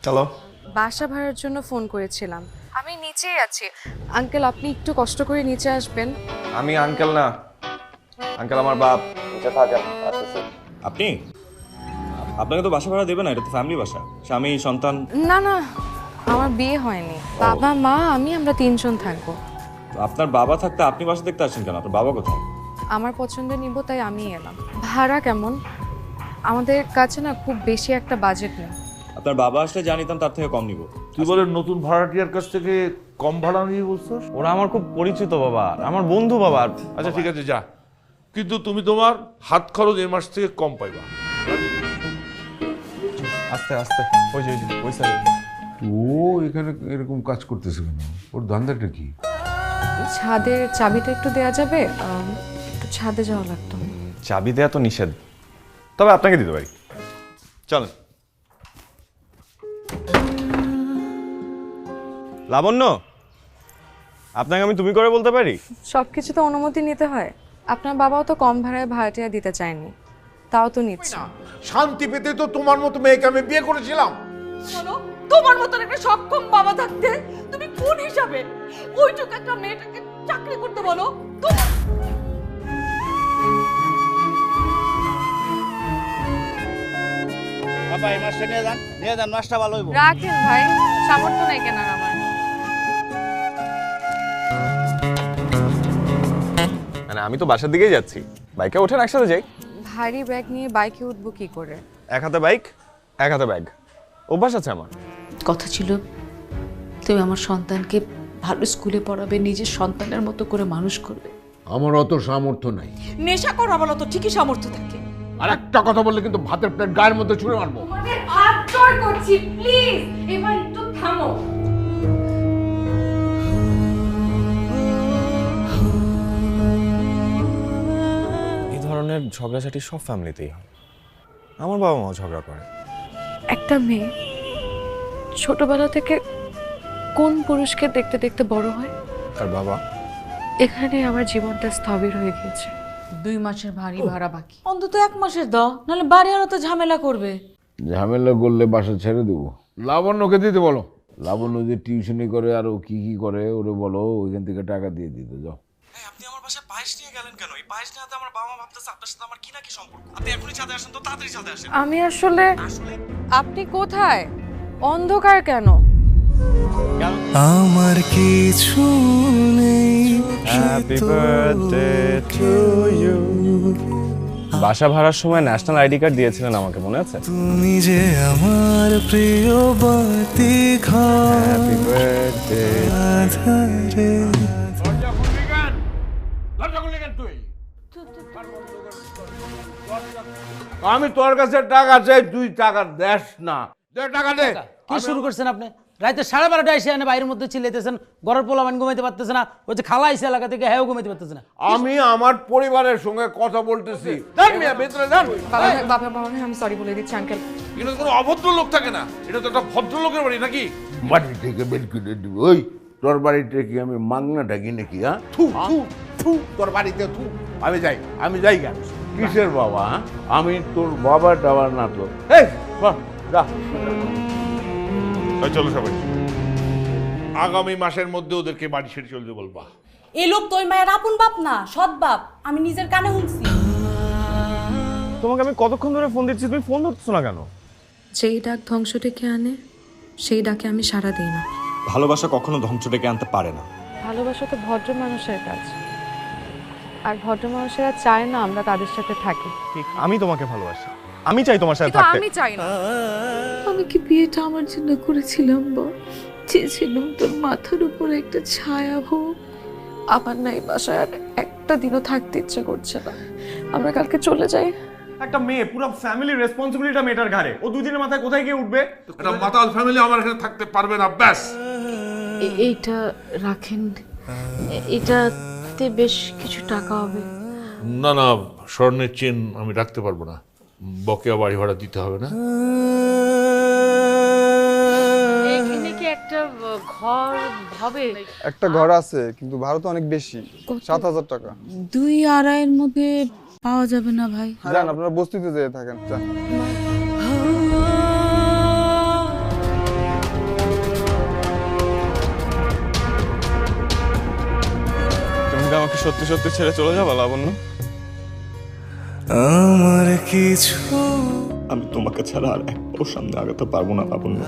Hello, বাসা ভাড়ার জন্য ফোন করেছিলাম। আমি নিচেই আছি আঙ্কেল, আপনি একটু কষ্ট করে নিচে আসবেন। আমি আঙ্কেল না, আঙ্কেল আমার বাপ। নিচে থাকেন, আসতেছি। আপনি আপনাকে তো বাসা ভাড়া দেবে না, এটা তো ফ্যামিলি বাসা, স্বামী সন্তান। না না, আমার বিয়ে হয়নি। বাবা মা আমি আমরা তিনজন থাকবো। তো আপনার বাবা থাকতে আপনি বাসা দেখতে আসছেন কেন? আপনার বাবা কোথায়? আমার পছন্দ নিব তাই আমি এলাম। ভাড়া কেমন? আমাদের কাছে না খুব বেশি একটা বাজেট নেই। আপনার বাবা আসলে জানিতাম তার থেকে কম নিব। তুই বলে নতুন ভাড়াটিয়ার কাছ থেকে কম ভাড়া নিয়ে বলছস? ওরা আমার খুব পরিচিত বাবা, আমার বন্ধু বাবা। আচ্ছা ঠিক আছে, যা, কিন্তু তুমি তোমার হাত খরচ এই মাস থেকে কম পাইবা। আস্তে আস্তে, ওই যে ওই সাইড। ও এখানে এরকম কাজ করতেছে কেন? ওর ধান্দাটা কি? ছাদের চাবিটা একটু দেয়া যাবে? একটু ছাদে যাওয়া লাগতো। চাবি দেয়া তো নিষেধ, তবে আপনাকে দিতে পারি, চলেন। লাবণ্য, আপনাকে আমি তুমি করে বলতে পারি? সবকিছু তো অনুমতি নিতে হয়। আপনার বাবাও তো কম ভাড়ায় ভাড়াটিয়া দিতে চায়নি, তাও তো নিচ্ছে। শান্তি পেতে তো তোমার মতো মেয়েকে আমি বিয়ে করেছিলাম। বলো, তোমার মতন একটা সক্ষম বাবা থাকতে তুমি কোন হিসাবে ওইটুকু একটা মেয়েটাকে চাকরি করতে বলো? বাবা এই মাছটা নিয়ে যান মাছটা ভালো হইব। রাখেন ভাই, সামর্থ্য নাই কেনার আমার। মানে আমি তো বাসার দিকেই যাচ্ছি, বাইকে ওঠেন একসাথে যাই। ভারী ব্যাগ নিয়ে বাইকে উঠবো কি করে? এক হাতে বাইক, এক হাতে ব্যাগ, অভ্যাস আছে আমার। কথা ছিল তুমি আমার সন্তানকে ভালো স্কুলে পড়াবে, নিজের সন্তানের মতো করে মানুষ করবে। আমার অত সামর্থ্য নাই। নেশা করা বলো তো ঠিকই সামর্থ্য থাকে। আর একটা কথা বললে কিন্তু ভাতের প্লেট গায়ের মধ্যে ছুঁড়ে মারবো। হাত জোড় করছি, প্লিজ এবার একটু থামো। এই ধরনের ঝগড়াঝাটি সব ফ্যামিলিতেই হয়, আমার বাবা মাও ঝগড়া করে। একটা মেয়ে ছোটবেলা থেকে কোন পুরুষকে দেখতে দেখতে বড় হয়? তার বাবা। এখানে আমার জীবনটা স্থবির হয়ে গিয়েছে। 2 মাসের ভাড়া বাকি। অন্তত 1 মাসের দাও, নাহলে বাড়ি আরো তো ঝামেলা করবে। ঝামেলা করলে বাসা ছেড়ে দেবো। লাবণ্যকে দিতে বলো। লাবণ্য যে টিউশনি করে আর ও কি কি করে ওরে বলো ওইখান থেকে টাকা দিয়ে দিতে যাও। আপনি আমার বাসায় পায়েস নিয়ে গেলেন কেন? এই পায়েস নিয়ে আমার বাবা মা ভাবতেছে আপনার সাথে আমার কি না কি সম্পর্ক। আপনি এখনই ছাদে আসেন তো, তাড়াতাড়ি ছাদে আসেন। আমি আসলে আপনি কোথায়? অন্ধকার কেন? আমার কিছু নেই। Happy birthday to you. বাসা ভাড়ার সময় ন্যাশনাল আইডি কার্ড দিয়েছিলেন আমাকে, মনে আছে? তুমি যে আমার প্রিয় বাতি ঘর হ্যাপি বার্থডে। আধারে। আমি তোর কাছে টাকা চাই, তুই টাকা দেস না। দে টাকা দে। কি শুরু করছেন আপনি? রাতে 12:30 এসে এনে বাইরের মধ্যে চিল্লাইতেছেন, ঘরের পোলাপান ঘুমাইতে পারতেছে না, ওই যে খালা আইছে এলাকা থেকে হ্যাঁ ঘুমাইতে পারতেছে না। আমি আমার পরিবারের সঙ্গে কথা বলতেছি। দেন মিয়া ভেতরে দেন। বাবা বাবা বাবা আমি সরি বলে দিচ্ছি আঙ্কেল। এটা তো কোনো অভদ্র লোক থাকে না, এটা তো একটা ভদ্রলোকের বাড়ি নাকি? বাড়ি থেকে বের করে দিব। ওই তোর বাড়িতে কি আমি মাংনা ডাকি নাকি? হ্যাঁ থু থু থু, তোর বাড়িতে থু। আমি যাই কেন? কিসের বাবা? হ্যাঁ? আমি তোর বাবা টাবার না তো। এই চল, যা। এই চলো সবাই, আগামী মাসের মধ্যে ওদেরকে বাড়ি ছেড়ে চলতে বলবা। এই লোক তো ওই মায়ের আপন বাপ না, সৎ বাপ। আমি নিজের কানে শুনছি। তোমাকে আমি কতক্ষণ ধরে ফোন দিচ্ছি, তুমি ফোন ধরছো না কেন? যেই ডাক ধ্বংস ডেকে আনে সেই ডাকে আমি সাড়া দিই না। ভালোবাসা কখনো ধ্বংস ডেকে আনতে পারে না। ভালোবাসা তো ভদ্র মানুষের কাজ, আর ভদ্র মানুষেরা চায় না আমরা তাদের সাথে থাকি। ঠিক, আমি তোমাকে ভালোবাসি, আমি চাই তোমার সাথে কিন্তু থাকতে। আমি চাই না। আমি কি বিয়েটা আমার জন্য করেছিলাম বল? চেয়েছিলাম তোর মাথার উপরে একটা ছায়া হোক। আমার না এই বাসায় আর একটা দিনও থাকতে ইচ্ছে করছে না। আমরা কালকে চলে যাই। একটা মেয়ে, পুরো ফ্যামিলির রেসপন্সিবিলিটিটা মেয়েটার ঘাড়ে। ও দুদিনের মাথায় কোথায় গিয়ে উঠবে? একটা মাতাল ফ্যামিলি আমার এখানে থাকতে পারবে না, ব্যাস। এইটা রাখেন, এটাতে বেশ কিছু টাকা হবে। না না, স্বর্ণের চেন আমি রাখতে পারবো না, বকেয়া বাড়ি ভাড়া দিতে হবে না। এখানে কি একটা ঘর হবে? একটা ঘর আছে, কিন্তু ভাড়া তো অনেক বেশি, 7,000 টাকা। 2-2.5 মধ্যে পাওয়া যাবে না ভাই? যান আপনারা বস্তিতে যেয়ে থাকেন, যান। আমাকে সত্যি সত্যি ছেড়ে চলে যাবা লাবণ্য? আমার কিছু আমি তোমাকে ছাড়া আর এক পাও সামনে আগাতে পারবো না লাবণ্য।